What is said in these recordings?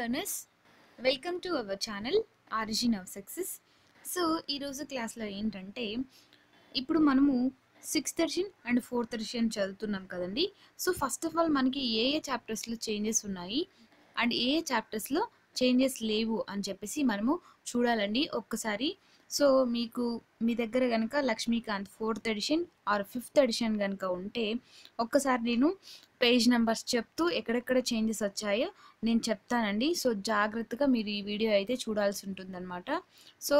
learners, welcome to our channel Origin of Success. So ఈరోజు క్లాస్లో ఏంటంటే ఇప్పుడు మనము 6th edition and 4th edition చదువుతున్నాం కదండి. సో ఫస్ట్ ఆఫ్ ఆల్ మనకి ఏ చాప్టర్స్లో చేంజెస్ ఉన్నాయి అండ్ ఏ చాప్టర్స్లో చేంజెస్ లేవు అని చెప్పేసి మనము చూడాలండి ఒక్కసారి. సో మీకు మీ దగ్గర కనుక Lakshmikanth 4th edition are 5th edition కనుక ఉంటే ఒక్కసారి నేను పేజ్ నెంబర్స్ చెప్తూ ఎక్కడెక్కడ చేంజెస్ వచ్చాయో నేను చెప్తానండి. సో జాగ్రత్తగా మీరు ఈ వీడియో అయితే చూడాల్సి ఉంటుందన్నమాట. సో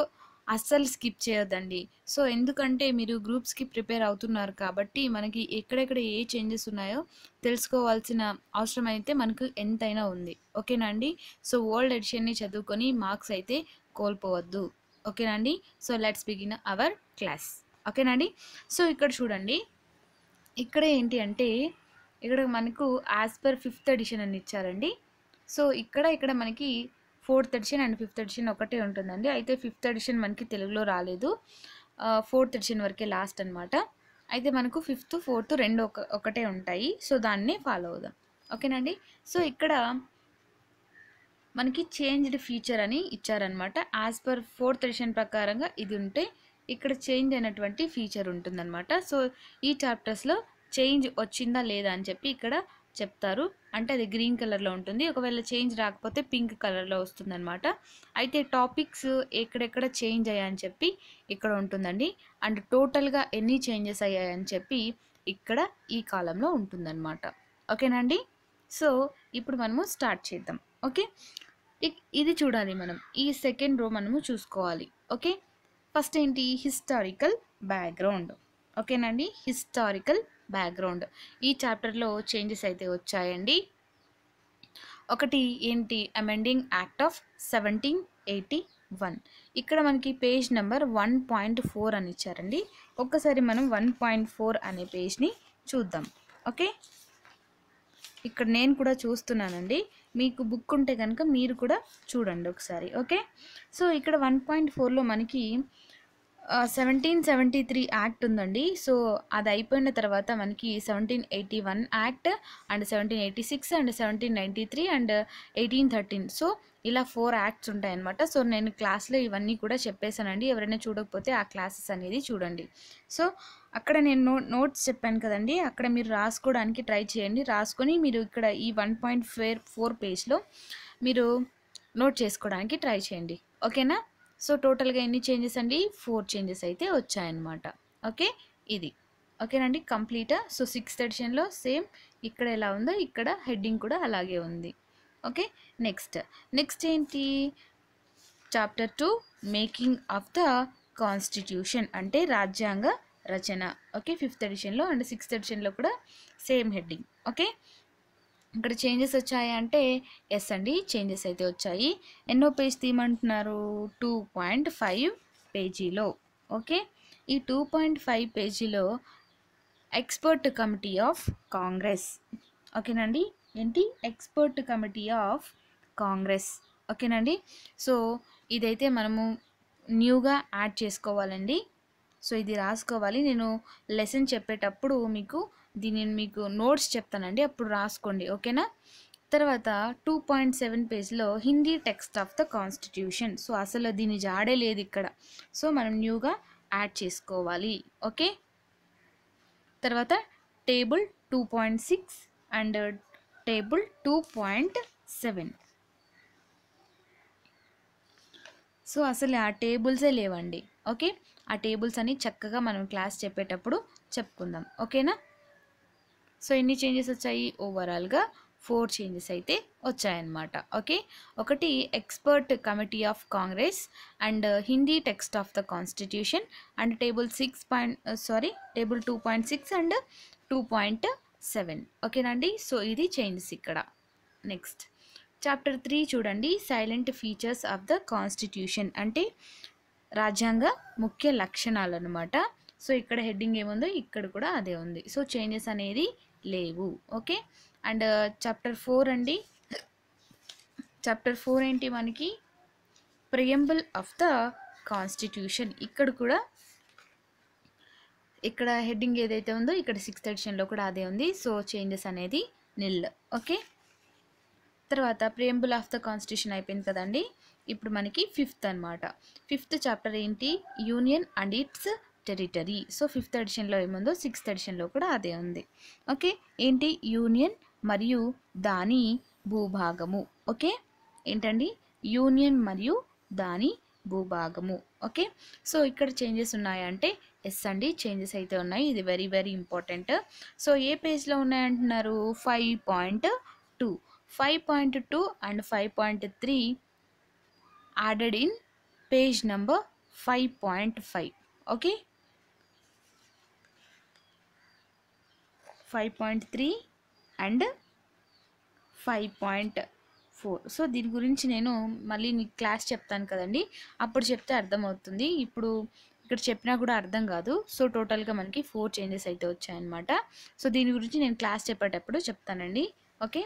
అస్సలు స్కిప్ చేయొద్దండి. సో ఎందుకంటే మీరు గ్రూప్స్కి ప్రిపేర్ అవుతున్నారు కాబట్టి మనకి ఎక్కడెక్కడ ఏ చేంజెస్ ఉన్నాయో తెలుసుకోవాల్సిన అవసరం అయితే మనకు ఎంతైనా ఉంది. ఓకేనా అండి? సో ఓల్డ్ ఎడిషన్ని చదువుకొని మార్క్స్ అయితే కోల్పోవద్దు. ఓకేనా అండి? So let's begin our class. ఓకేనా అండి? సో ఇక్కడ చూడండి, ఇక్కడ ఏంటి అంటే ఇక్కడ మనకు యాజ్ పర్ 5th ఎడిషన్ అని ఇచ్చారండి. సో ఇక్కడ మనకి 4th edition and 5th edition ఒకటే ఉంటుందండి. అయితే 5th ఎడిషన్ మనకి తెలుగులో రాలేదు, 4th ఎడిషన్ వరకే లాస్ట్ అనమాట. అయితే మనకు 5th 4th రెండు ఒకటే ఉంటాయి. సో దాన్ని ఫాలో అవుదాం. ఓకేనండి? సో ఇక్కడ మనకి చేంజ్డ్ ఫీచర్ అని ఇచ్చారనమాట. యాజ్ పర్ 4th ఎడిషన్ ప్రకారంగా ఇది ఉంటే ఇక్కడ చేంజ్ అయినటువంటి ఫీచర్ ఉంటుందన్నమాట. సో ఈ చాప్టర్స్లో చేంజ్ వచ్చిందా లేదా అని చెప్పి ఇక్కడ చెప్తారు. అంటే అది గ్రీన్ కలర్లో ఉంటుంది, ఒకవేళ చేంజ్ రాకపోతే పింక్ కలర్లో వస్తుందన్నమాట. అయితే టాపిక్స్ ఎక్కడెక్కడ చేంజ్ అయ్యాయని చెప్పి ఇక్కడ ఉంటుందండి. అండ్ టోటల్గా ఎన్ని చేంజెస్ అయ్యాయని చెప్పి ఇక్కడ ఈ కాలంలో ఉంటుందన్నమాట. ఓకేనండి? సో ఇప్పుడు మనము స్టార్ట్ చేద్దాం. ఓకే, ఇది చూడాలి మనం. ఈ సెకండ్ రో మనము చూసుకోవాలి. ఓకే, ఫస్ట్ ఏంటి? Historical background. ఓకేనండి? హిస్టారికల్ బ్యాక్గ్రౌండ్ ఈ చాప్టర్లో చేంజెస్ అయితే వచ్చాయండి. ఒకటి ఏంటి? Amending act of 1781. ఇక్కడ మనకి పేజ్ నెంబర్ 1.4 అని ఇచ్చారండి. ఒక్కసారి మనం 1.4 అనే పేజ్ని చూద్దాం. ఓకే, ఇక్కడ నేను కూడా చూస్తున్నానండి, మీకు బుక్ ఉంటే కనుక మీరు కూడా చూడండి ఒకసారి. ఓకే, సో ఇక్కడ 1.4లో మనకి 1773 యాక్ట్ ఉందండి. సో అది అయిపోయిన తర్వాత మనకి 1781 act and 1786 and 1793 and 1813. So ఇలా 4 యాక్ట్స్ ఉంటాయన్నమాట. సో నేను క్లాస్లో ఇవన్నీ కూడా చెప్పేశానండి. ఎవరైనా చూడకపోతే ఆ క్లాసెస్ అనేది చూడండి. సో అక్కడ నేను నోట్స్ చెప్పాను కదండి, అక్కడ మీరు రాసుకోవడానికి ట్రై చేయండి. రాసుకొని మీరు ఇక్కడ ఈ 1.4 పేజ్లో మీరు నోట్ చేసుకోవడానికి ట్రై చేయండి. ఓకేనా? సో టోటల్గా ఎన్ని చేంజెస్ అండి? 4 చేంజెస్ అయితే వచ్చాయన్నమాట. ఓకే, ఇది ఓకేనండి కంప్లీటా. సో 6th ఎడిషన్లో సేమ్ ఇక్కడ ఎలా ఉందో ఇక్కడ హెడ్డింగ్ కూడా అలాగే ఉంది. ఓకే, నెక్స్ట్ ఏంటి? Chapter 2 making of the constitution అంటే రాజ్యాంగ రచన. ఓకే, 5th ఎడిషన్లో అండ్ 6th ఎడిషన్లో కూడా సేమ్ హెడ్డింగ్. ఓకే, ఇక్కడ చేంజెస్ వచ్చాయి అంటే ఎస్ అండి, చేంజెస్ అయితే వచ్చాయి. ఎన్నో పేజ్ తీయమంటున్నారు? 2.5 పేజీలో. ఓకే, ఈ 2.5 పేజీలో ఎక్స్పర్ట్ కమిటీ ఆఫ్ కాంగ్రెస్. ఓకేనండి? ఏంటి? Expert committee of Congress. ఓకేనండి? సో ఇదైతే మనము న్యూగా యాడ్ చేసుకోవాలండి. సో ఇది రాసుకోవాలి. నేను లెసన్ చెప్పేటప్పుడు మీకు నోట్స్ చెప్తానండి, అప్పుడు రాసుకోండి. ఓకేనా? తర్వాత 2.7 పేజ్లో Hindi text of the constitution. So అసలు దీని జాడే లేదు ఇక్కడ. సో మనం న్యూగా యాడ్ చేసుకోవాలి. ఓకే, తర్వాత టేబుల్ 2.6 అండ్ టేబుల్ 2.7. సో అసలు ఆ టేబుల్సే లేవండి. ఓకే, ఆ టేబుల్స్ అని చక్కగా మనం క్లాస్ చెప్పేటప్పుడు చెప్పుకుందాం. ఓకేనా? సో ఎన్ని చేంజెస్ వచ్చాయి? ఓవరాల్గా 4 చేంజెస్ అయితే వచ్చాయన్నమాట. ఓకే, ఒకటి expert committee of Congress and Hindi text of the constitution and table 2.6 and 2.7. ఓకేనండి? సో ఇది చేంజెస్ ఇక్కడ. నెక్స్ట్ చాప్టర్ 3 చూడండి, silent features of the constitution అంటే రాజ్యాంగ ముఖ్య లక్షణాలు అనమాట. సో ఇక్కడ హెడ్డింగ్ ఏముందో ఇక్కడ కూడా అదే ఉంది. సో చేంజెస్ అనేది లేవు. ఓకే, అండ్ చాప్టర్ 4 అండి. చాప్టర్ 4 ఏంటి? మనకి ప్రియంబుల్ ఆఫ్ ద కాన్స్టిట్యూషన్. ఇక్కడ హెడ్డింగ్ ఏదైతే ఉందో ఇక్కడ 6th ఎడిషన్లో కూడా అదే ఉంది. సో చేంజెస్ అనేది నిల్. ఓకే, తర్వాత ప్రియంబుల్ ఆఫ్ ద కాన్స్టిట్యూషన్ అయిపోయింది కదండి. ఇప్పుడు మనకి ఫిఫ్త్ అనమాట. ఫిఫ్త్ చాప్టర్ ఏంటి? Union and its territory. So fifth ఎడిషన్లో ఏముందో సిక్స్త్ ఎడిషన్లో కూడా అదే ఉంది. ఓకే, ఏంటి? యూనియన్ మరియు దాని భూభాగము. ఓకే, ఏంటండి? యూనియన్ మరియు దాని భూభాగము. ఓకే, సో ఇక్కడ చేంజెస్ ఉన్నాయంటే ఎస్ అండి, చేంజెస్ అయితే ఉన్నాయి. ఇది వెరీ వెరీ ఇంపార్టెంట్. సో ఏ పేజ్లో ఉన్నాయంటున్నారు? 5.2. 5.2 and 5.3 added in page number 5.5. okay, 5.3 and 5.4. So దీని గురించి నేను మళ్ళీ నీకు క్లాస్ చెప్తాను కదండి, అప్పుడు చెప్తే అర్థమవుతుంది. ఇప్పుడు ఇక్కడ చెప్పినా కూడా అర్థం కాదు. సో టోటల్గా మనకి 4 చేంజెస్ అయితే వచ్చాయన్నమాట. సో దీని గురించి నేను క్లాస్ చెప్పేటప్పుడు చెప్తానండి. ఓకే,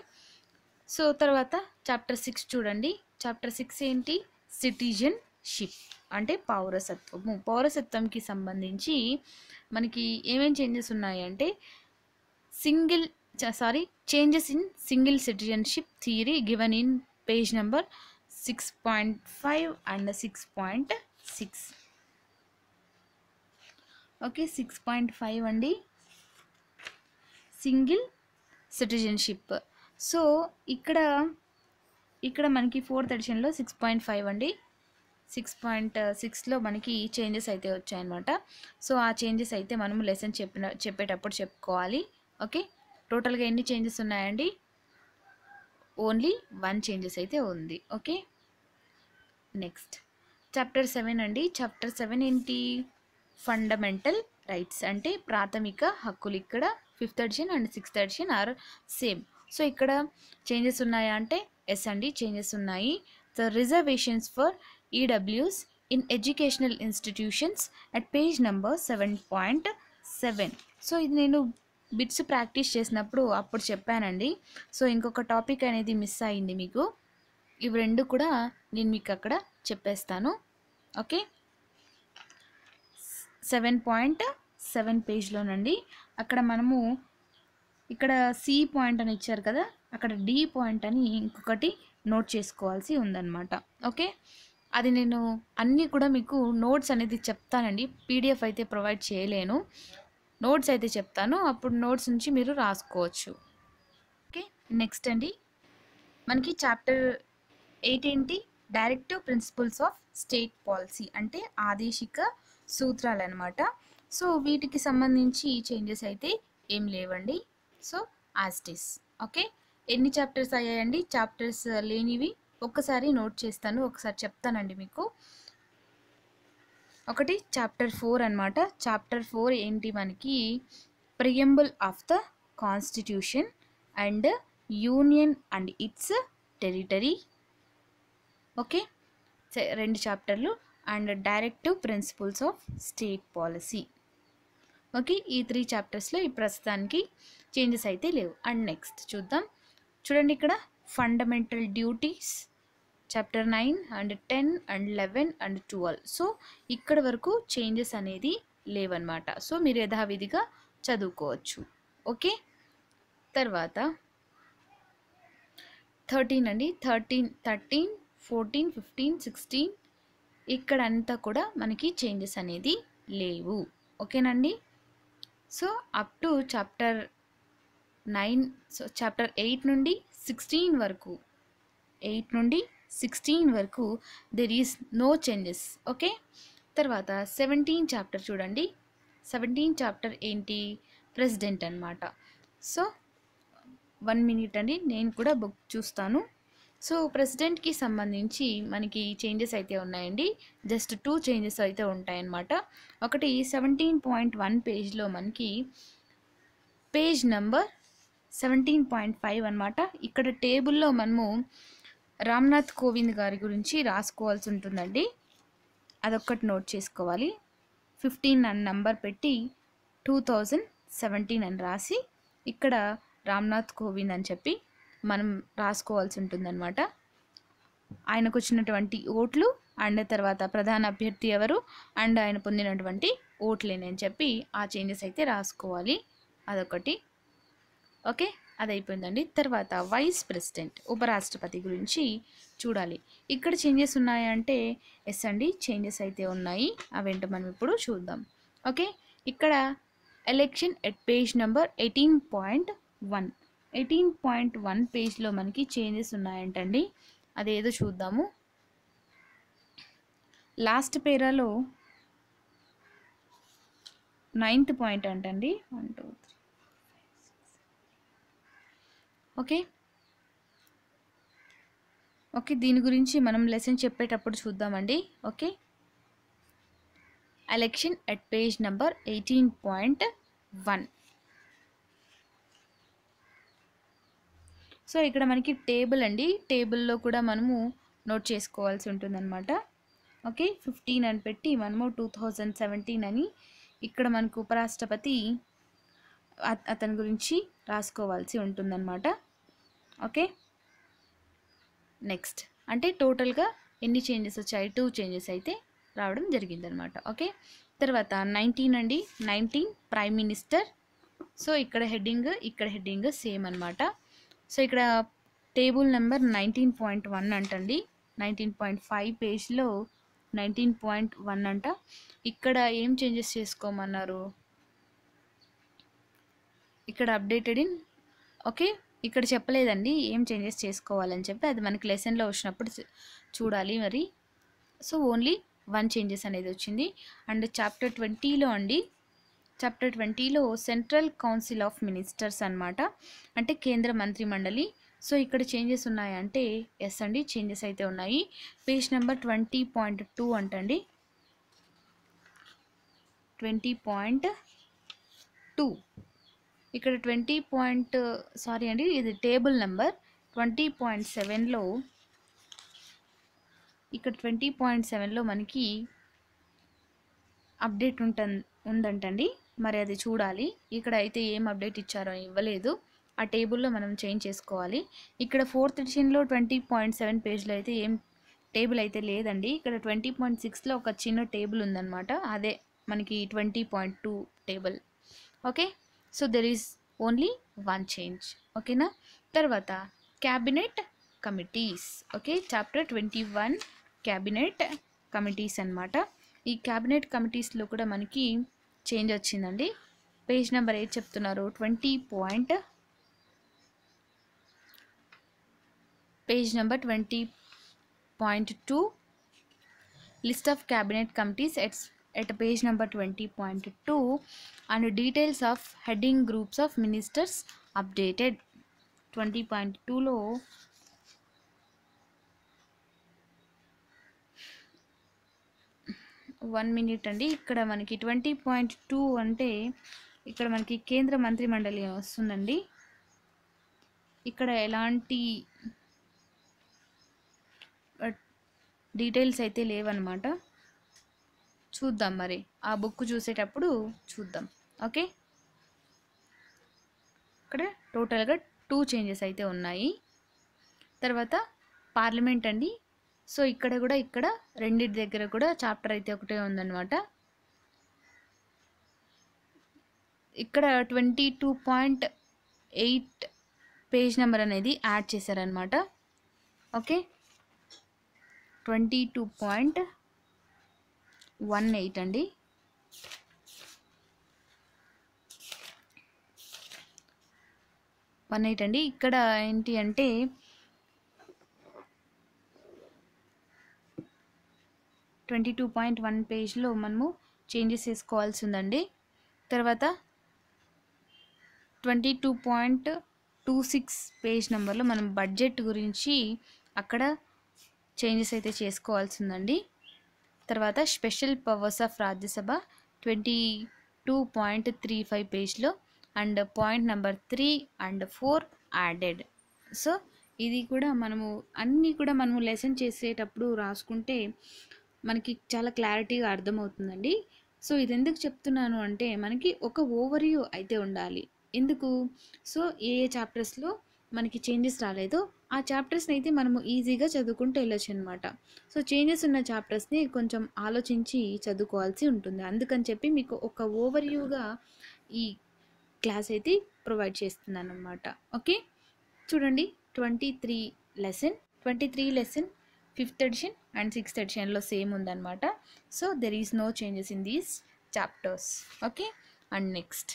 సో తర్వాత చాప్టర్ 6 చూడండి. చాప్టర్ 6 ఏంటి? సిటిజన్షిప్ అంటే పౌరసత్వము. పౌరసత్వంకి సంబంధించి మనకి ఏమేం చేంజెస్ ఉన్నాయంటే changes in single citizenship theory given in page number 6.5 and 6.6. Okay, 6.5 అండి, సింగిల్ సిటిజన్షిప్. సో ఇక్కడ మనకి 4th ఎడిషన్లో 6.5 అండి. 6.6లో మనకి చేంజెస్ అయితే వచ్చాయన్నమాట. సో ఆ చేంజెస్ అయితే మనము లెసన్ చెప్పేటప్పుడు చెప్పుకోవాలి. ఓకే, టోటల్గా ఎన్ని చేంజెస్ ఉన్నాయండి? ఓన్లీ 1 చేంజెస్ అయితే ఉంది. ఓకే, నెక్స్ట్ చాప్టర్ 7 అండి. చాప్టర్ 7 ఏంటి? ఫండమెంటల్ రైట్స్ అంటే ప్రాథమిక హక్కులు. ఇక్కడ 5th edition and 6th edition are same. So ఇక్కడ చేంజెస్ ఉన్నాయా అంటే ఎస్ అండి, చేంజెస్ ఉన్నాయి. The reservations for EWS in educational institutions at page number 7.7. So ఇది నేను బిట్స్ ప్రాక్టీస్ చేసినప్పుడు అప్పుడు చెప్పానండి. సో ఇంకొక టాపిక్ అనేది మిస్ అయింది మీకు. ఇవి రెండు కూడా నేను మీకు అక్కడ చెప్పేస్తాను. ఓకే, 7.7 పేజ్లోనండి. అక్కడ మనము ఇక్కడ సి పాయింట్ అని ఇచ్చారు కదా, అక్కడ డి పాయింట్ అని ఇంకొకటి నోట్ చేసుకోవాల్సి ఉందన్నమాట. ఓకే, అది నేను అన్నీ కూడా మీకు నోట్స్ అనేది చెప్తానండి. పీడిఎఫ్ అయితే ప్రొవైడ్ చేయలేను, నోట్స్ అయితే చెప్తాను. అప్పుడు నోట్స్ నుంచి మీరు రాసుకోవచ్చు. ఓకే, నెక్స్ట్ అండి మనకి చాప్టర్ 8 ఏంటి? Directive principles of state policy అంటే ఆదేశిక సూత్రాలు అనమాట. సో వీటికి సంబంధించి చేంజెస్ అయితే ఏం లేవండి. So as it is. Okay, ఎన్ని చాప్టర్స్ అయ్యాయండి? చాప్టర్స్ లేనివి ఒక్కసారి నోట్ చేస్తాను, ఒకసారి చెప్తానండి మీకు. ఒకటి చాప్టర్ 4 అనమాట. చాప్టర్ 4 ఏంటి? మనకి preamble of the constitution and union and its territory. Okay, 2 చాప్టర్లు. And directive principles of state policy. Okay, ఈ 3 చాప్టర్స్లో ఈ ప్రస్తుతానికి చేంజెస్ అయితే లేవు. అండ్ నెక్స్ట్ చూద్దాం. చూడండి ఇక్కడ fundamental duties chapter 9 and 10 and 11 and 12. So ఇక్కడ వరకు చేంజెస్ అనేది లేవన్నమాట. సో మీరు యథావిధిగా చదువుకోవచ్చు. ఓకే, తర్వాత 13 అండి. 13, 14, 15, 16 ఇక్కడంతా కూడా మనకి చేంజెస్ అనేది లేవు. ఓకేనండి. So up to chapter 9, so chapter 8 నుండి 16 వరకు, 8 నుండి 16 వరకు there is no changes. Okay, తర్వాత 17 చాప్టర్ చూడండి. 17 చాప్టర్ ఏంటి? ప్రెసిడెంట్ అనమాట. సో 1 మినిట్ అండి, నేను కూడా బుక్ చూస్తాను. సో ప్రెసిడెంట్కి సంబంధించి మనకి చేంజెస్ అయితే ఉన్నాయండి. జస్ట్ 2 చేంజెస్ అయితే ఉంటాయన్నమాట. ఒకటి 17.1 పేజ్లో మనకి పేజ్ నెంబర్ 17.5 అనమాట. ఇక్కడ టేబుల్లో మనము రామ్నాథ్ కోవింద్ గారి గురించి రాసుకోవాల్సి ఉంటుందండి. అదొక్కటి నోట్ చేసుకోవాలి. 15 అని నంబర్ పెట్టి 2017 అని రాసి ఇక్కడ రామ్నాథ్ కోవింద్ అని చెప్పి మనం రాసుకోవాల్సి ఉంటుందన్నమాట. ఆయనకు వచ్చినటువంటి ఓట్లు అండ్ తర్వాత ప్రధాన అభ్యర్థి ఎవరు అండ్ ఆయన పొందినటువంటి ఓట్లేనని చెప్పి ఆ చేంజెస్ అయితే రాసుకోవాలి. అదొకటి. ఓకే, అది అయిపోయిందండి. తర్వాత వైస్ ప్రెసిడెంట్ ఉపరాష్ట్రపతి గురించి చూడాలి. ఇక్కడ చేంజెస్ ఉన్నాయంటే ఎస్ అండి, చేంజెస్ అయితే ఉన్నాయి. అవేంటో మనం ఇప్పుడు చూద్దాం. ఓకే, ఇక్కడ ఎలక్షన్ ఎట్ పేజ్ నెంబర్ 18.1 18.1 పేజ్లో మనకి చేంజెస్ ఉన్నాయంటండి. అదేదో చూద్దాము. లాస్ట్ పేరాలో 9th పాయింట్ అంటండి. 1 2 3 ఓకే ఓకే, దీని గురించి మనం లెసన్ చెప్పేటప్పుడు చూద్దామండి. Okay, election at page number 18.1. So ఇక్కడ మనకి టేబుల్ అండి, టేబుల్లో కూడా మనము నోట్ చేసుకోవాల్సి ఉంటుందన్నమాట. ఓకే, 15 అని పెట్టి మనము 2017 అని ఇక్కడ మనకు ఉపరాష్ట్రపతి అతని గురించి రాసుకోవాల్సి ఉంటుందన్నమాట. ఓకే, నెక్స్ట్ అంటే టోటల్గా ఎన్ని చేంజెస్ వచ్చాయి? 2 చేంజెస్ అయితే రావడం జరిగిందనమాట. ఓకే, తర్వాత 19 అండి, 19 ప్రైమ్ మినిస్టర్. సో ఇక్కడ హెడ్డింగ్ సేమ్ అనమాట. సో ఇక్కడ టేబుల్ నెంబర్ 19.1 అంటండి. 19.5 పేజ్లో 19.1 అంట. ఇక్కడ ఏం చేంజెస్ చేసుకోమన్నారు? ఇక్కడ అప్డేటెడ్ ఇన్ ఓకే, ఇక్కడ చెప్పలేదండి ఏం చేంజెస్ చేసుకోవాలని చెప్పి, అది మనకి లెసన్లో వచ్చినప్పుడు చూడాలి మరి. సో ఓన్లీ 1 చేంజెస్ అనేది వచ్చింది. అండ్ చాప్టర్ 20లో అండి, చాప్టర్ 20లో సెంట్రల్ కౌన్సిల్ ఆఫ్ మినిస్టర్స్ అనమాట, అంటే కేంద్ర మంత్రి మండలి. సో ఇక్కడ చేంజెస్ ఉన్నాయంటే ఎస్ అండి, చేంజెస్ అయితే ఉన్నాయి. పేజ్ నెంబర్ 20.2 అంటండి, 20.2. ఇక్కడ 20 సారీ అండి, ఇది టేబుల్ నెంబర్ 20.7లో, ఇక్కడ 20.7లో మనకి అప్డేట్ ఉందంటండి. మరి అది చూడాలి. ఇక్కడ అయితే ఏం అప్డేట్ ఇచ్చారో ఇవ్వలేదు, ఆ టేబుల్లో మనం చేంజ్ చేసుకోవాలి. ఇక్కడ 4th ఎడిషన్లో 20.7 పేజ్లో అయితే ఏం టేబుల్ అయితే లేదండి. ఇక్కడ 20.6లో ఒక చిన్న టేబుల్ ఉందన్నమాట, అదే మనకి 20.2 table. Okay, so there is only 1 change. ఓకేనా, తర్వాత cabinet committees. Okay, chapter 21 cabinet committees అన్నమాట. ఈ క్యాబినెట్ కమిటీస్లో కూడా మనకి చేంజ్ వచ్చిందండి. పేజ్ నెంబర్ 8 చెప్తున్నారు, page number 20.2 list of cabinet committees at page number 20.2 and details of heading groups of ministers updated. 20.2లో one minute అండి. ఇక్కడ మనకి 20.2 అంటే ఇక్కడ మనకి కేంద్ర మంత్రి మండలి వస్తుందండి. ఇక్కడ ఎలాంటి డీటెయిల్స్ అయితే లేవన్నమాట. చూద్దాం మరి, ఆ బుక్ చూసేటప్పుడు చూద్దాం. ఓకే, ఇక్కడ టోటల్గా 2 చేంజెస్ అయితే ఉన్నాయి. తర్వాత పార్లమెంట్ అండి. సో ఇక్కడ రెండింటి దగ్గర కూడా చాప్టర్ అయితే ఒకటే ఉందన్నమాట. ఇక్కడ 22.8 పేజ్ నెంబర్ అనేది యాడ్ చేశారనమాట. ఓకే, 22.18 అండి. ఇక్కడ ఏంటి అంటే 22.1 పేజ్లో మనము చేంజెస్ చేసుకోవాల్సి ఉందండి. తర్వాత 22.26 పేజ్ నెంబర్లో మనం బడ్జెట్ గురించి అక్కడ చేంజెస్ అయితే చేసుకోవాల్సి ఉందండి. తర్వాత స్పెషల్ పవర్స్ ఆఫ్ రాజ్యసభ 22.35 పేజ్లో and point number 3 and 4 added. So ఇది కూడా మనము అన్నీ కూడా మనము లెసన్ చేసేటప్పుడు రాసుకుంటే మనకి చాలా క్లారిటీగా అర్థమవుతుందండి. సో ఇది ఎందుకు చెప్తున్నాను అంటే మనకి ఒక ఓవర్వ్యూ అయితే ఉండాలి. ఎందుకు? సో ఏ చాప్టర్స్లో మనకి చేంజెస్ రాలేదో ఆ చాప్టర్స్ని అయితే మనము ఈజీగా చదువుకుంటూ వెళ్ళొచ్చు అనమాట. సో చేంజెస్ ఉన్న చాప్టర్స్ని కొంచెం ఆలోచించి చదువుకోవాల్సి ఉంటుంది. అందుకని చెప్పి మీకు ఒక ఓవర్వ్యూగా ఈ క్లాస్ అయితే ప్రొవైడ్ చేస్తున్నాను అనమాట. ఓకే, చూడండి 23 lesson 5th edition and 6th ఎడిషన్లో సేమ్ ఉందన్నమాట. So there is no changes in these chapters. Okay, and next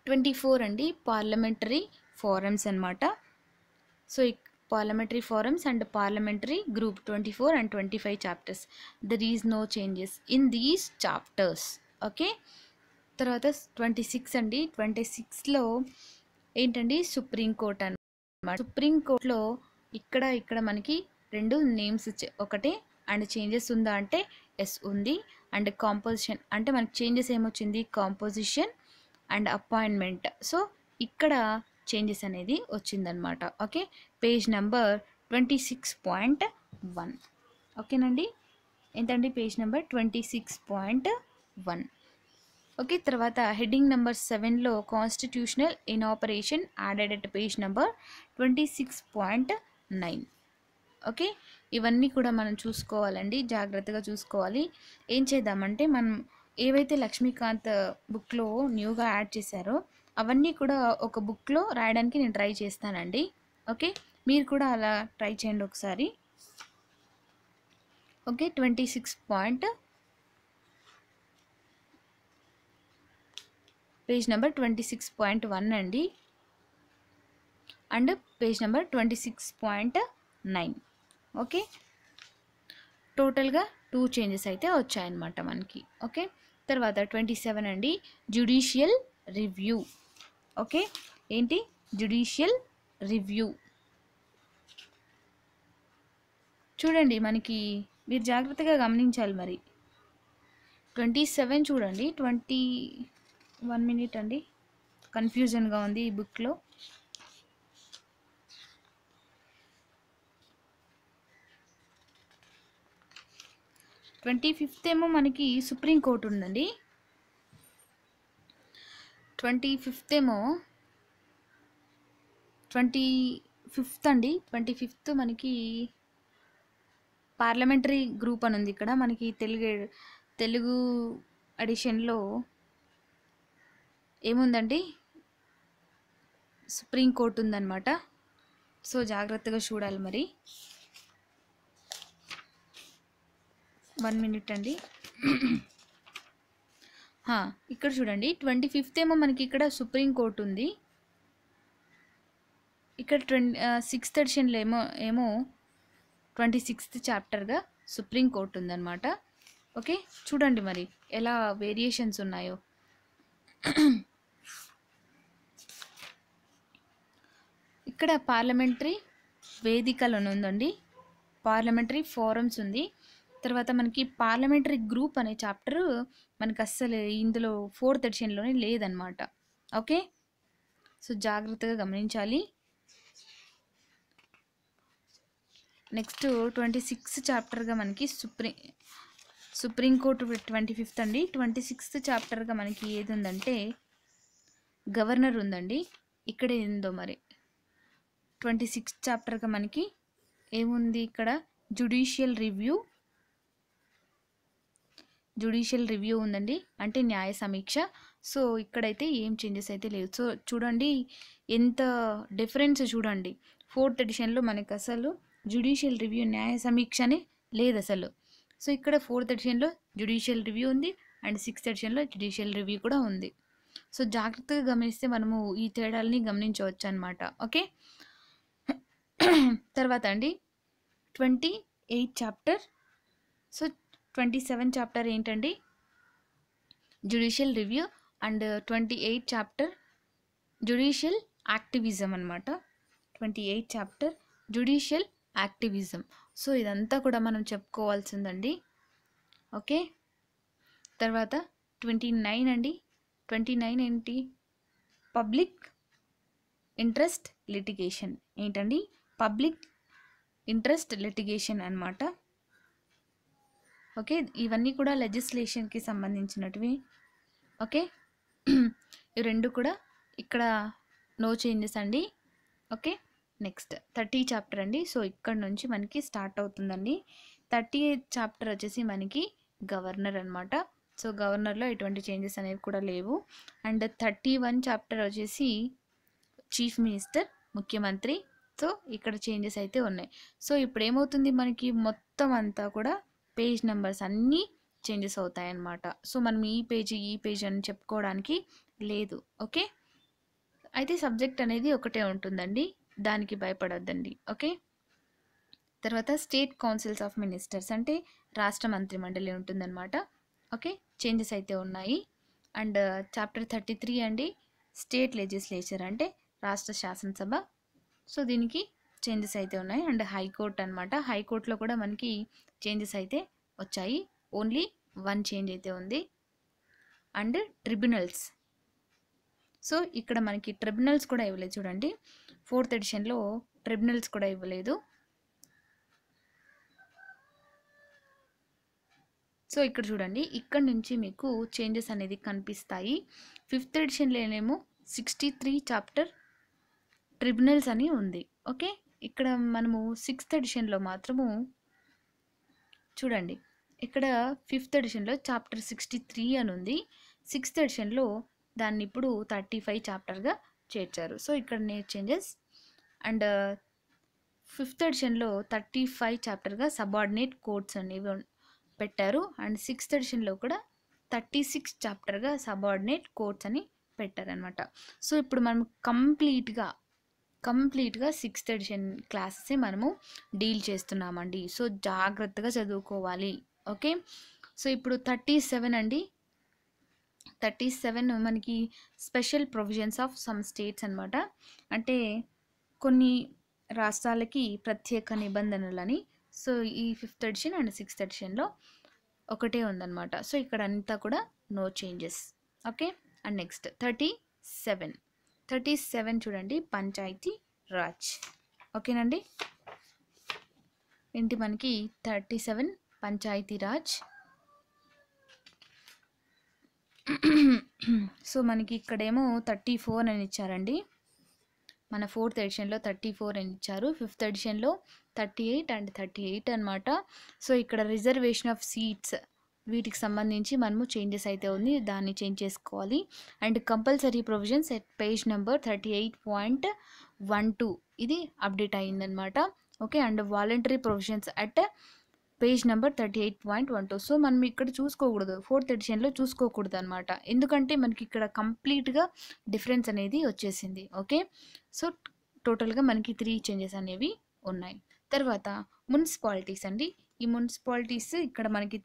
24 అండి పార్లమెంటరీ ఫోరమ్స్ అనమాట. So parliamentary forums and parliamentary group 24 and 25 chapters. There is no changes in these chapters. Okay, తర్వాత 26 అండి 26లో ఏంటండి Supreme Court అనమాట. సుప్రీంకోర్టులో ఇక్కడ మనకి 2 నేమ్స్ ఒకటే అండ్ చేంజెస్ ఉందా అంటే ఎస్ ఉంది. అండ్ కాంపోజిషన్ అంటే మనకి చేంజెస్ ఏమొచ్చింది, కాంపోజిషన్ అండ్ అపాయింట్మెంట్. సో ఇక్కడ చేంజెస్ అనేది వచ్చిందనమాట. Okay, page number 26.1. ఓకేనండి, ఎంతండి పేజ్ నెంబర్ 26.1. ఓకే, తర్వాత హెడ్డింగ్ నెంబర్ 7లో constitutional inoperation added at page number 26.9. Okay, ఇవన్నీ కూడా మనం చూసుకోవాలండి, జాగ్రత్తగా చూసుకోవాలి. ఏం చేద్దామంటే మనం ఏవైతే లక్ష్మీకాంత్ బుక్లో న్యూగా యాడ్ చేశారో అవన్నీ కూడా ఒక బుక్లో రాయడానికి నేను ట్రై చేస్తానండి. ఓకే, మీరు కూడా అలా ట్రై చేయండి ఒకసారి. ఓకే, 26 పేజ్ నెంబర్ 26.1 అండి అండ్ పేజ్ నెంబర్ 26.9. ఓకే, టోటల్గా 2 చేంజెస్ అయితే వచ్చాయన్నమాట మనకి. ఓకే, తర్వాత 27 అండి జ్యుడిషియల్ రివ్యూ. ఓకే, ఏంటి జ్యుడిషియల్ రివ్యూ చూడండి, మనకి మీరు జాగ్రత్తగా గమనించాలి. మరి 27 చూడండి, 1 మినిట్ అండి, కన్ఫ్యూజన్గా ఉంది ఈ బుక్లో. 25th ఏమో మనకి సుప్రీంకోర్టు ఉందండి. 25th ఏమో 25th అండి 25th మనకి పార్లమెంటరీ గ్రూప్ అని ఉంది. ఇక్కడ మనకి తెలుగు ఎడిషన్లో ఏముందండి, సుప్రీంకోర్టు ఉందన్నమాట. సో జాగ్రత్తగా చూడాలి. మరి 1 మినిట్ అండి. ఇక్కడ చూడండి 25th ఏమో మనకి ఇక్కడ సుప్రీంకోర్టు ఉంది. ఇక్కడ 6th ఎడిషన్లో ఏమో 26th చాప్టర్గా సుప్రీంకోర్టు ఉందన్నమాట. ఓకే, చూడండి మరి ఎలా వేరియేషన్స్ ఉన్నాయో. ఇక్కడ పార్లమెంటరీ వేదికలు ఉందండి, పార్లమెంటరీ ఫోరమ్స్ ఉంది. తర్వాత మనకి పార్లమెంటరీ గ్రూప్ అనే చాప్టర్ మనకి అస్సలు ఇందులో 4th ఎడిషన్లోనే లేదనమాట. ఓకే, సో జాగ్రత్తగా గమనించాలి. నెక్స్ట్ 26th చాప్టర్గా మనకి సుప్రీంకోర్టు 25th అండి. 26th చాప్టర్గా మనకి ఏది ఉందంటే గవర్నర్ ఉందండి. ఇక్కడ ఏందో మరి 26th చాప్టర్గా మనకి ఏముంది, ఇక్కడ జ్యుడిషియల్ రివ్యూ ఉందండి, అంటే న్యాయ సమీక్ష. సో ఇక్కడైతే ఏం చేంజెస్ అయితే లేవు. సో చూడండి ఎంత డిఫరెన్స్ చూడండి. 4th ఎడిషన్లో మనకి అసలు జ్యుడిషియల్ రివ్యూ న్యాయ సమీక్ష అని లేదు అసలు. సో ఇక్కడ 4th ఎడిషన్లో జ్యుడిషియల్ రివ్యూ ఉంది అండ్ 6th ఎడిషన్లో జ్యుడిషియల్ రివ్యూ కూడా ఉంది. సో జాగ్రత్తగా గమనిస్తే మనము ఈ తేడాలని గమనించవచ్చు అనమాట. ఓకే, తర్వాత అండి 28 చాప్టర్. సో 27 చాప్టర్ ఏంటండి judicial review and 28 chapter judicial activism అనమాట. 28 చాప్టర్ జ్యుడిషియల్ యాక్టివిజం. సో ఇదంతా కూడా మనం చెప్పుకోవాల్సిందండి. ఓకే, తర్వాత 29 అండి. 29 ఏంటి, పబ్లిక్ ఇంట్రెస్ట్ లిటిగేషన్. ఏంటండి పబ్లిక్ ఇంట్రెస్ట్ లిటిగేషన్ అనమాట. ఓకే, ఇవన్నీ కూడా లెజిస్లేషన్కి సంబంధించినటివి. ఓకే, ఈ 2 కూడా ఇక్కడ నో చేంజెస్ అండి. ఓకే, నెక్స్ట్ 30 చాప్టర్ అండి. సో ఇక్కడ నుంచి మనకి స్టార్ట్ అవుతుందండి. 38 చాప్టర్ వచ్చేసి మనకి గవర్నర్ అనమాట. సో గవర్నర్లో ఎటువంటి చేంజెస్ అనేవి కూడా లేవు. అండ్ 31 చాప్టర్ వచ్చేసి చీఫ్ మినిస్టర్, ముఖ్యమంత్రి. సో ఇక్కడ చేంజెస్ అయితే ఉన్నాయి. సో ఇప్పుడు ఏమవుతుంది, మనకి మొత్తం అంతా కూడా పేజ్ నెంబర్స్ అన్నీ చేంజెస్ అవుతాయన్నమాట. సో మనం ఈ పేజ్ అని చెప్పుకోవడానికి లేదు. ఓకే, అయితే సబ్జెక్ట్ అనేది ఒకటే ఉంటుందండి, దానికి భయపడొద్దండి. ఓకే, తర్వాత స్టేట్ కౌన్సిల్స్ ఆఫ్ మినిస్టర్స్ అంటే రాష్ట్ర మంత్రి మండలి ఉంటుందన్నమాట. ఓకే, చేంజెస్ అయితే ఉన్నాయి. అండ్ చాప్టర్ 33 అండి, స్టేట్ లెజిస్లేచర్ అంటే రాష్ట్ర శాసనసభ. సో దీనికి చేంజెస్ అయితే ఉన్నాయి. అండ్ హైకోర్టు అనమాట, హైకోర్టులో కూడా మనకి చేంజెస్ అయితే వచ్చాయి. ఓన్లీ 1 చేంజ్ అయితే ఉంది. అండ్ ట్రిబ్యునల్స్, సో ఇక్కడ మనకి ట్రిబ్యునల్స్ కూడా ఇవ్వలేదు చూడండి, 4th ఎడిషన్లో ట్రిబ్యునల్స్ కూడా ఇవ్వలేదు. సో ఇక్కడ చూడండి, ఇక్కడ నుంచి మీకు చేంజెస్ అనేది కనిపిస్తాయి. 5th ఎడిషన్లోనేమో 63 చాప్టర్ ట్రిబ్యునల్స్ అని ఉంది. ఓకే, ఇక్కడ మనము 6th ఎడిషన్లో మాత్రము చూడండి, ఇక్కడ 5th ఎడిషన్లో చాప్టర్ 63 అని ఉంది. 6th ఎడిషన్లో దాన్ని ఇప్పుడు 35 చాప్టర్గా చేర్చారు. సో ఇక్కడ చేంజెస్. అండ్ 5th ఎడిషన్లో 35 చాప్టర్గా సబార్డినేట్ కోడ్స్ అనేవి పెట్టారు. అండ్ 6th ఎడిషన్లో కూడా 36 చాప్టర్గా సబార్డినేట్ కోడ్స్ అని పెట్టారనమాట. సో ఇప్పుడు మనం కంప్లీట్గా 6th ఎడిషన్ క్లాసెసే మనము డీల్ చేస్తున్నామండి. సో జాగ్రత్తగా చదువుకోవాలి. ఓకే, సో ఇప్పుడు 37 అండి, 37 మనకి special provisions of some states అనమాట. అంటే కొన్ని రాష్ట్రాలకి ప్రత్యేక నిబంధనలని. సో ఈ 5th ఎడిషన్ అండ్ 6th ఎడిషన్లో ఒకటే ఉందన్నమాట. సో ఇక్కడ అంతా కూడా no changes. Okay, and next 37 చూడండి, పంచాయతీ రాజ్. ఓకేనండి, ఏంటి మనకి 37 పంచాయతీ రాజ్. సో మనకి ఇక్కడేమో 34 అని ఇచ్చారండి, మన 4th ఎడిషన్లో 34 అని ఇచ్చారు, 5th ఎడిషన్లో 38 అండ్ 38 అనమాట. సో ఇక్కడ రిజర్వేషన్ ఆఫ్ సీట్స్ వీటికి సంబంధించి మనము చేంజెస్ అయితే ఉంది, దాన్ని చేంజ్ చేసుకోవాలి. And compulsory provisions at page number 38.12 ఇది అప్డేట్ అయ్యిందనమాట. Okay, and voluntary provisions at page number 38.12. So మనం ఇక్కడ చూసుకోకూడదు, 4th ఎడిషన్లో చూసుకోకూడదు అనమాట, ఎందుకంటే మనకి ఇక్కడ కంప్లీట్గా డిఫరెన్స్ అనేది వచ్చేసింది. ఓకే, సో టోటల్గా మనకి 3 చేంజెస్ అనేవి ఉన్నాయి. తర్వాత మున్సిపాలిటీస్ అండి, ఈ మున్సిపాలిటీస్ ఇక్కడ మనకి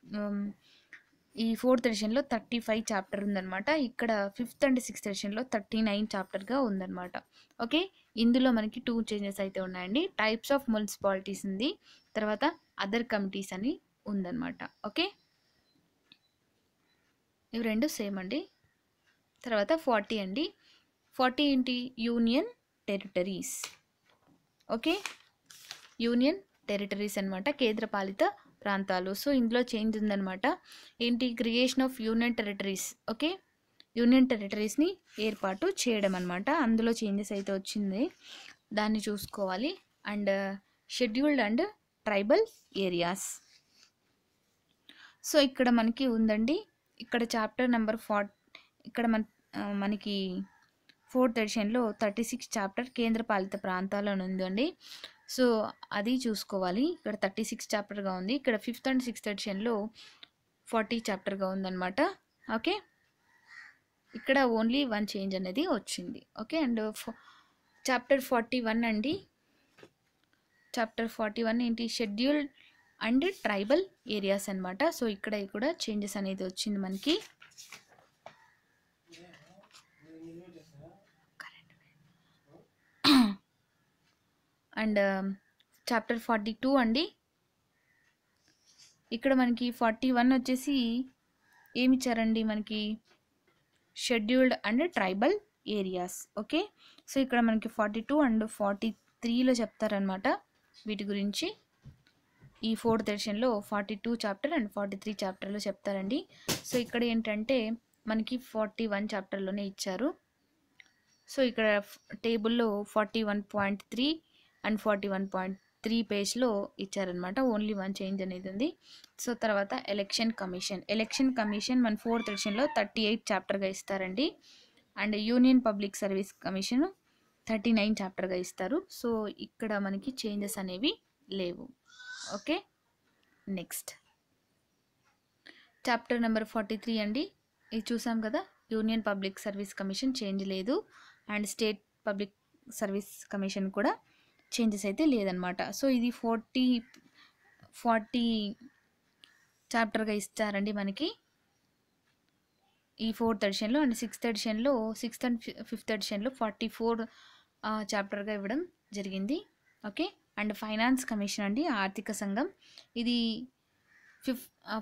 ఈ 4th ఎడిషన్లో 35 చాప్టర్ ఉందన్నమాట. ఇక్కడ 5th అండ్ 6th ఎడిషన్లో 39 చాప్టర్గా ఉందన్నమాట. ఓకే, ఇందులో మనకి 2 చేంజెస్ అయితే ఉన్నాయండి. టైప్స్ ఆఫ్ మున్సిపాలిటీస్ ఉంది, తర్వాత అదర్ కమిటీస్ అని ఉందన్నమాట. ఓకే, ఇవి రెండు సేమ్ అండి. తర్వాత 40 అండి, 40 ఏంటి, union territories. Okay, union territories అనమాట, కేంద్రపాలిత ప్రాంతాలు. సో ఇందులో చేంజ్ ఉందన్నమాట, ఏంటి, creation of union territories. Okay, union టెరిటరీస్ని ఏర్పాటు చేయడం అనమాట, అందులో చేంజెస్ అయితే వచ్చింది, దాన్ని చూసుకోవాలి. And scheduled and tribal areas. So ఇక్కడ మనకి ఉందండి, ఇక్కడ చాప్టర్ నెంబర్ 40, ఇక్కడ మనకి 4th ఎడిషన్లో 36 చాప్టర్ కేంద్రపాలిత ప్రాంతాలు అని ఉందండి. సో అది చూసుకోవాలి, ఇక్కడ 36 చాప్టర్గా ఉంది. ఇక్కడ 5th అండ్ 6th ఎడిషన్లో 40 చాప్టర్గా ఉందన్నమాట. ఓకే, ఇక్కడ ఓన్లీ 1 చేంజ్ అనేది వచ్చింది. ఓకే, అండ్ చాప్టర్ 41 అండి, చాప్టర్ 41 ఏంటి, షెడ్యూల్డ్ అండ్ ట్రైబల్ ఏరియాస్ అనమాట. సో ఇక్కడ కూడా చేంజెస్ అనేది వచ్చింది మనకి. అండ్ చాప్టర్ 42 అండి, ఇక్కడ మనకి 41 వచ్చేసి ఏమి ఇచ్చారండి, మనకి scheduled and tribal areas. Okay, so ఇక్కడ మనకి 42 అండ్ 43లో చెప్తారనమాట వీటి గురించి. ఈ 4th ఎడిషన్లో 42 చాప్టర్ అండ్ 43 చాప్టర్లో చెప్తారండి. సో ఇక్కడ ఏంటంటే మనకి 41 చాప్టర్లోనే ఇచ్చారు. సో ఇక్కడ టేబుల్లో 41.3 అండ్ 41. 3 పేజ్లో ఇచ్చారనమాట. ఓన్లీ 1 చేంజ్ అనేది ఉంది. సో తర్వాత ఎలక్షన్ కమిషన్ మన 4th ఎడిషన్లో 38 చాప్టర్గా ఇస్తారండి. And union public service commission 39 చాప్టర్గా ఇస్తారు. సో ఇక్కడ మనకి చేంజెస్ అనేవి లేవు. ఓకే, నెక్స్ట్ చాప్టర్ నెంబర్ 43 అండి. ఇది చూసాం కదా, union public service commission change లేదు, and state public service commission కూడా చేంజెస్ అయితే లేదనమాట. సో ఇది 40 చాప్టర్గా ఇస్తారండి మనకి ఈ 4th ఎడిషన్లో. And 6th ఎడిషన్లో 6th and 5th ఎడిషన్లో 44 చాప్టర్గా ఇవ్వడం జరిగింది. ఓకే, అండ్ ఫైనాన్స్ కమిషన్ అండి, ఆర్థిక సంఘం, ఇది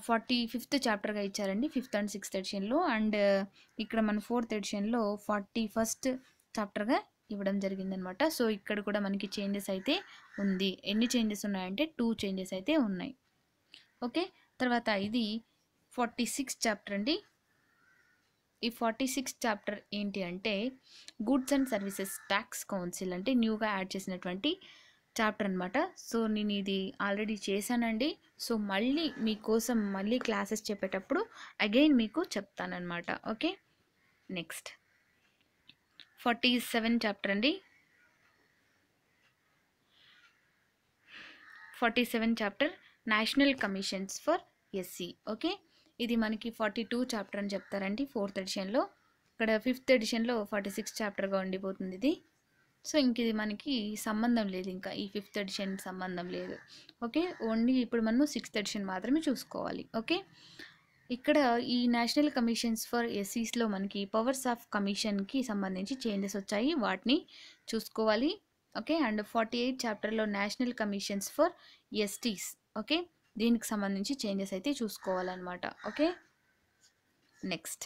45th చాప్టర్గా ఇచ్చారండి 5th అండ్ 6th ఎడిషన్లో. అండ్ ఇక్కడ మన 4th ఎడిషన్లో 41st చాప్టర్గా ఇవ్వడం జరిగిందనమాట. సో ఇక్కడ కూడా మనకి చేంజెస్ అయితే ఉంది. ఎన్ని చేంజెస్ ఉన్నాయంటే 2 చేంజెస్ అయితే ఉన్నాయి. ఓకే, తర్వాత ఇది 46 చాప్టర్ అండి. ఈ 46 చాప్టర్ ఏంటి అంటే goods and services tax council అంటే న్యూగా యాడ్ చేసినటువంటి చాప్టర్ అనమాట. సో నేను ఇది ఆల్రెడీ చేశానండి. సో మళ్ళీ మీకోసం మళ్ళీ క్లాసెస్ చెప్పేటప్పుడు అగైన్ మీకు చెప్తానమాట. ఓకే, నెక్స్ట్ 47 చాప్టర్ అండి. 47 chapter national commissions for SC. Okay, ఇది మనకి 42 చాప్టర్ అని చెప్తారండి 4th ఎడిషన్లో. ఇక్కడ 5th ఎడిషన్లో 46 చాప్టర్గా ఉండిపోతుంది ఇది. సో ఇంక ఇది మనకి సంబంధం లేదు, ఇంకా ఈ 5th ఎడిషన్ సంబంధం లేదు. ఓకే, ఓన్లీ ఇప్పుడు మనం 6th ఎడిషన్ మాత్రమే చూసుకోవాలి. ఓకే, ఇక్కడ ఈ నేషనల్ కమిషన్స్ ఫర్ ఎస్సీస్లో మనకి పవర్స్ ఆఫ్ కమిషన్కి సంబంధించి చేంజెస్ వచ్చాయి, వాటిని చూసుకోవాలి. ఓకే, అండ్ 48 చాప్టర్లో national commissions for STs. Okay, దీనికి సంబంధించి చేంజెస్ అయితే చూసుకోవాలన్నమాట. ఓకే, నెక్స్ట్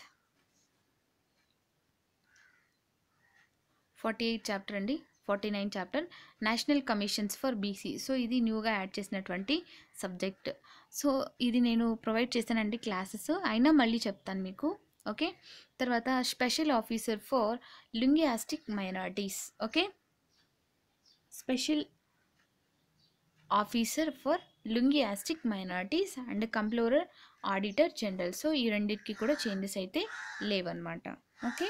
48 చాప్టర్ అండి. 49 chapter national commissions for BC. So ఇది న్యూగా యాడ్ చేసినటువంటి సబ్జెక్ట్. సో ఇది నేను ప్రొవైడ్ చేశానండి క్లాసెస్, అయినా మళ్ళీ చెప్తాను మీకు. ఓకే, తర్వాత special officer for linguistic minorities. Okay, special officer for linguistic minorities and comptroller auditor general. So ఈ రెండింటికి కూడా చేంజెస్ అయితే లేవన్నమాట. ఓకే,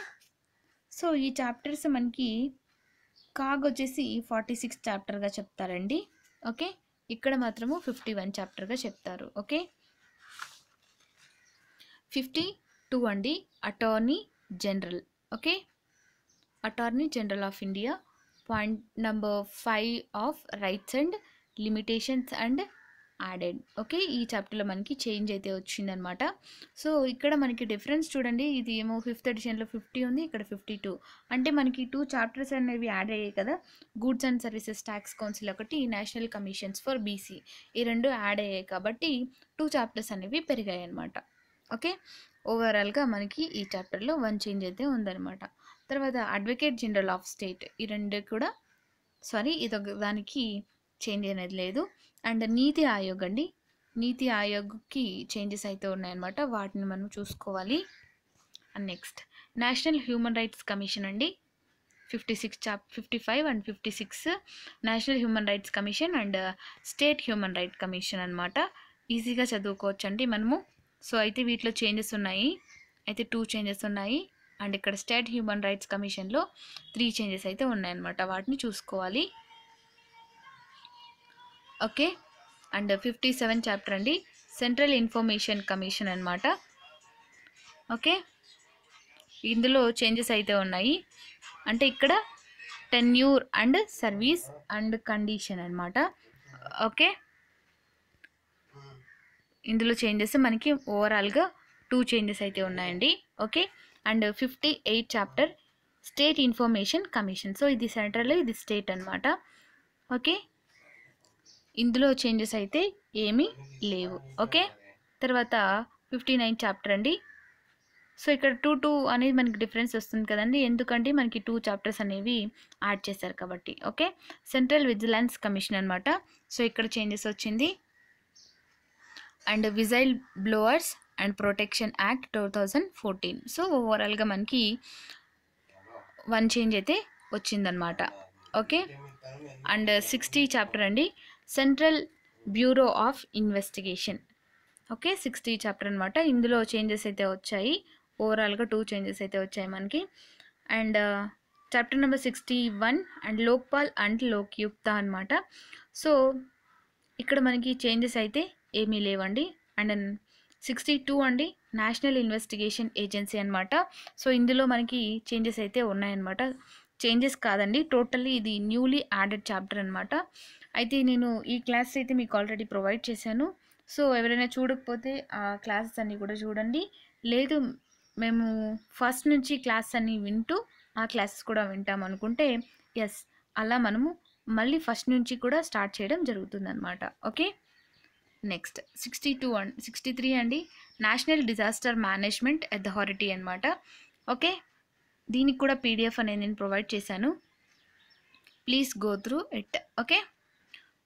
సో ఈ చాప్టర్స్ మనకి కాగ్ వచ్చేసి 46 చాప్టర్గా చెప్తారండి. ఓకే, ఇక్కడ మాత్రము 51 చాప్టర్గా చెప్తారు. ఓకే, 52 అండి attorney general. Okay, attorney general of India, point number 5 of rights and limitations and added. Okay, ఈ చాప్టర్లో మనకి చేంజ్ అయితే వచ్చిందనమాట. సో ఇక్కడ మనకి డిఫరెన్స్ చూడండి, ఇది ఏమో 5th ఎడిషన్లో 50 ఉంది, ఇక్కడ 52. అంటే మనకి 2 చాప్టర్స్ అనేవి యాడ్ అయ్యాయి కదా, goods and services tax council ఒకటి, నేషనల్ కమిషన్స్ ఫర్ బీసీ, ఈ 2 యాడ్ అయ్యాయి కాబట్టి 2 చాప్టర్స్ అనేవి పెరిగాయి అనమాట. ఓకే, ఓవరాల్గా మనకి ఈ చాప్టర్లో 1 చేంజ్ అయితే ఉందన్నమాట. తర్వాత అడ్వకేట్ జనరల్ ఆఫ్ స్టేట్, ఈ 2 కూడా ఇదొక దానికి చేంజ్ అనేది లేదు. అండ్ నీతి ఆయోగ్ అండి, నీతి ఆయోగ్కి చేంజెస్ అయితే ఉన్నాయన్నమాట, వాటిని మనం చూసుకోవాలి. And next national human rights commission అండి. 55 and 56 national human rights commission and state human right commission అనమాట. ఈజీగా చదువుకోవచ్చు అండి మనము. సో అయితే వీటిలో చేంజెస్ ఉన్నాయి, అయితే 2 చేంజెస్ ఉన్నాయి. అండ్ ఇక్కడ స్టేట్ హ్యూమన్ రైట్స్ కమిషన్లో 3 చేంజెస్ అయితే ఉన్నాయన్నమాట, వాటిని చూసుకోవాలి. ఓకే, అండ్ 57 చాప్టర్ అండి సెంట్రల్ ఇన్ఫర్మేషన్ కమిషన్ అనమాట. ఓకే, ఇందులో చేంజెస్ అయితే ఉన్నాయి, అంటే ఇక్కడ tenure and service and condition అనమాట. ఓకే, ఇందులో చేంజెస్ మనకి ఓవరాల్గా 2 చేంజెస్ అయితే ఉన్నాయండి. Okay, and 58 chapter state information commission. So ఇది సెంట్రల్, ఇది స్టేట్ అనమాట. ఓకే, ఇందులో చేంజెస్ అయితే ఏమీ లేవు. ఓకే, తర్వాత 59 చాప్టర్ అండి. సో ఇక్కడ 2 అనేది మనకి డిఫరెన్స్ వస్తుంది కదండి, ఎందుకంటే మనకి 2 చాప్టర్స్ అనేవి యాడ్ చేశారు కాబట్టి. ఓకే, సెంట్రల్ విజిలెన్స్ కమిషన్ అనమాట. సో ఇక్కడ చేంజెస్ వచ్చింది. And whistle blowers and protection act 2014. So ఓవరాల్గా మనకి 1 చేంజ్ అయితే వచ్చిందనమాట. ఓకే, అండ్ 60 చాప్టర్ అండి central bureau of investigation. Okay, 60 chapter అనమాట. ఇందులో చేంజెస్ అయితే వచ్చాయి. ఓవరాల్గా 2 చేంజెస్ అయితే వచ్చాయి మనకి. And chapter number 61 and Lokpal and Lokayukta అనమాట. సో ఇక్కడ మనకి చేంజెస్ అయితే ఏమీ లేవండి. అండ్ 62 అండి నేషనల్ ఇన్వెస్టిగేషన్ ఏజెన్సీ అనమాట. సో ఇందులో మనకి చేంజెస్ అయితే ఉన్నాయన్నమాట. చేంజెస్ కాదండి, టోటల్లీ ఇది న్యూలీ యాడెడ్ చాప్టర్ అనమాట. అయితే నేను ఈ క్లాస్ అయితే మీకు ఆల్రెడీ ప్రొవైడ్ చేశాను. సో ఎవరైనా చూడకపోతే ఆ క్లాసెస్ అన్నీ కూడా చూడండి. లేదు మేము ఫస్ట్ నుంచి క్లాస్ అన్నీ వింటూ ఆ క్లాసెస్ కూడా వింటాం అనుకుంటే ఎస్, అలా మనము మళ్ళీ ఫస్ట్ నుంచి కూడా స్టార్ట్ చేయడం జరుగుతుందన్నమాట. ఓకే, నెక్స్ట్ 62 అండ్ 63 అండి నేషనల్ డిజాస్టర్ మేనేజ్మెంట్ అథారిటీ అనమాట. ఓకే, దీనికి కూడా పీడిఎఫ్ అనేది నేను ప్రొవైడ్ చేశాను. Please go through it. Okay,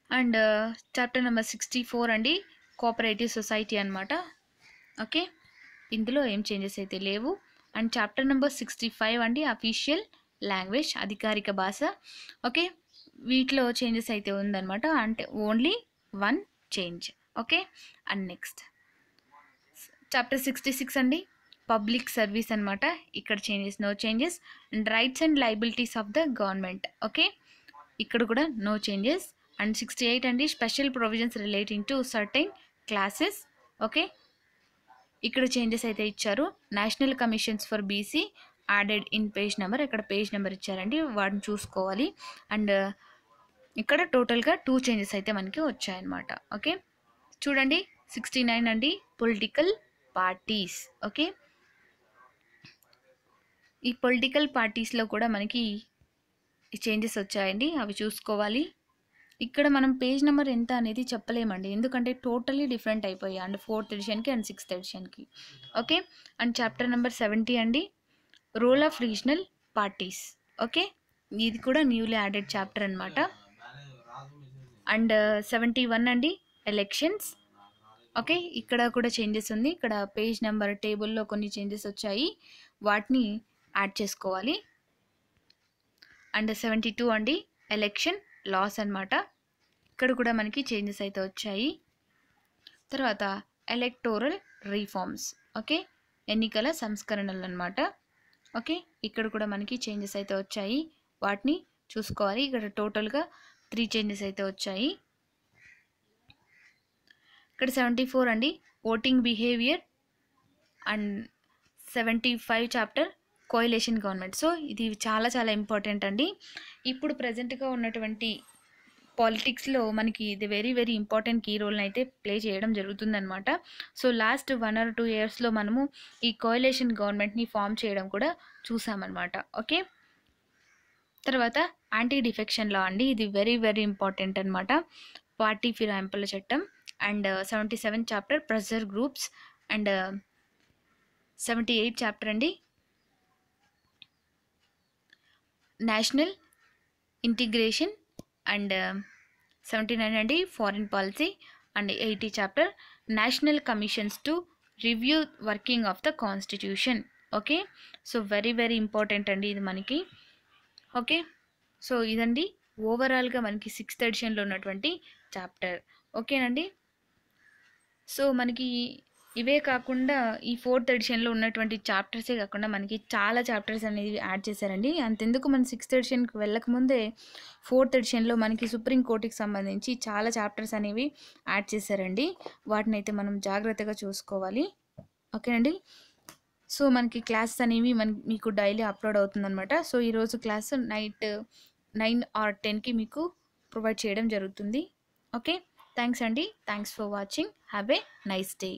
and chapter number 64 అండి కోఆపరేటివ్ సొసైటీ అనమాట. ఓకే, ఇందులో ఏం చేంజెస్ అయితే లేవు. అండ్ చాప్టర్ నెంబర్ 65 అండి అఫీషియల్ లాంగ్వేజ్ అధికారిక భాష. ఓకే, వీటిలో చేంజెస్ అయితే ఉందన్నమాట, అంటే only 1 change. Okay, and next chapter 66 అండి పబ్లిక్ సర్వీస్ అనమాట. ఇక్కడ changes, no changes. And rights and liabilities of the government. Okay, ఇక్కడ కూడా నో చేంజెస్. అండ్ 68 అండి special provisions relating to certain classes. Okay, ఇక్కడ చేంజెస్ అయితే ఇచ్చారు. National commissions for BC added in page number, ఇక్కడ page number ఇచ్చారండి, వాటిని చూసుకోవాలి. అండ్ ఇక్కడ టోటల్గా 2 చేంజెస్ అయితే మనకి వచ్చాయన్నమాట. ఓకే, చూడండి 69 అండి పొలిటికల్ పార్టీస్. ఓకే, ఈ పొలిటికల్ పార్టీస్లో కూడా మనకి చేంజెస్ వచ్చాయండి, అవి చూసుకోవాలి. ఇక్కడ మనం పేజ్ నెంబర్ ఎంత అనేది చెప్పలేమండి, ఎందుకంటే టోటల్లీ డిఫరెంట్ అయిపోయాయి అండ్ 4th ఎడిషన్కి అండ్ 6th ఎడిషన్కి. ఓకే, అండ్ చాప్టర్ నెంబర్ 70 అండి role of regional parties. Okay, ఇది కూడా న్యూలీ యాడెడ్ చాప్టర్ అనమాట. అండ్ 71 అండి ఎలక్షన్స్. ఓకే, ఇక్కడ కూడా చేంజెస్ ఉంది. ఇక్కడ పేజ్ నెంబర్ టేబుల్లో కొన్ని చేంజెస్ వచ్చాయి, వాటిని యాడ్ చేసుకోవాలి. అండ్ 72 అండి ఎలక్షన్ లాస్ అనమాట. ఇక్కడ కూడా మనకి చేంజెస్ అయితే వచ్చాయి. తర్వాత ఎలక్టోరల్ రీఫార్మ్స్. ఓకే, ఎన్నికల సంస్కరణలు అనమాట. ఓకే, ఇక్కడ కూడా మనకి చేంజెస్ అయితే వచ్చాయి, వాటిని చూసుకోవాలి. ఇక్కడ టోటల్గా 3 చేంజెస్ అయితే వచ్చాయి. ఇక్కడ 74 అండి voting behaviour. And 75 chapter coalition government. So ఇది చాలా చాలా ఇంపార్టెంట్ అండి. ఇప్పుడు ప్రజెంట్గా ఉన్నటువంటి పాలిటిక్స్లో మనకి ఇది వెరీ వెరీ ఇంపార్టెంట్ కీ రోల్ని అయితే ప్లే చేయడం జరుగుతుందన్నమాట. సో లాస్ట్ 1 or 2 ఇయర్స్లో మనము ఈ కోయలేషన్ గవర్నమెంట్ని ఫామ్ చేయడం కూడా చూసామన్నమాట. ఓకే, తర్వాత యాంటీ డిఫెక్షన్ లా అండి, ఇది వెరీ వెరీ ఇంపార్టెంట్ అనమాట. పార్టీ ఫిరాయింపుల చట్టం. And 77 chapter pressure groups. And 78 chapter అండి నేషనల్ ఇంటిగ్రేషన్. అండ్ 79 అండి foreign policy. And 80 chapter national commissions to review working of the constitution. Okay, so very very important అండి ఇది మనకి. ఓకే, సో ఇదండి ఓవరాల్గా మనకి 6th ఎడిషన్లో ఉన్నటువంటి చాప్టర్. ఓకేనండి, సో మనకి ఇవే కాకుండా ఈ 4th ఎడిషన్లో ఉన్నటువంటి చాప్టర్సే కాకుండా మనకి చాలా చాప్టర్స్ అనేవి యాడ్ చేశారండి. అంతెందుకు మన 6th ఎడిషన్కి వెళ్ళకముందే 4th ఎడిషన్లో మనకి సుప్రీంకోర్టుకి సంబంధించి చాలా చాప్టర్స్ అనేవి యాడ్ చేశారండి. వాటిని అయితే మనం జాగ్రత్తగా చూసుకోవాలి. ఓకేనండి, సో మనకి క్లాసెస్ అనేవి మీకు డైలీ అప్లోడ్ అవుతుందన్నమాట. సో ఈరోజు క్లాస్ నైట్ 9 or 10కి మీకు ప్రొవైడ్ చేయడం జరుగుతుంది. ఓకే, థ్యాంక్స్ అండి. Thanks for watching. Have a nice day.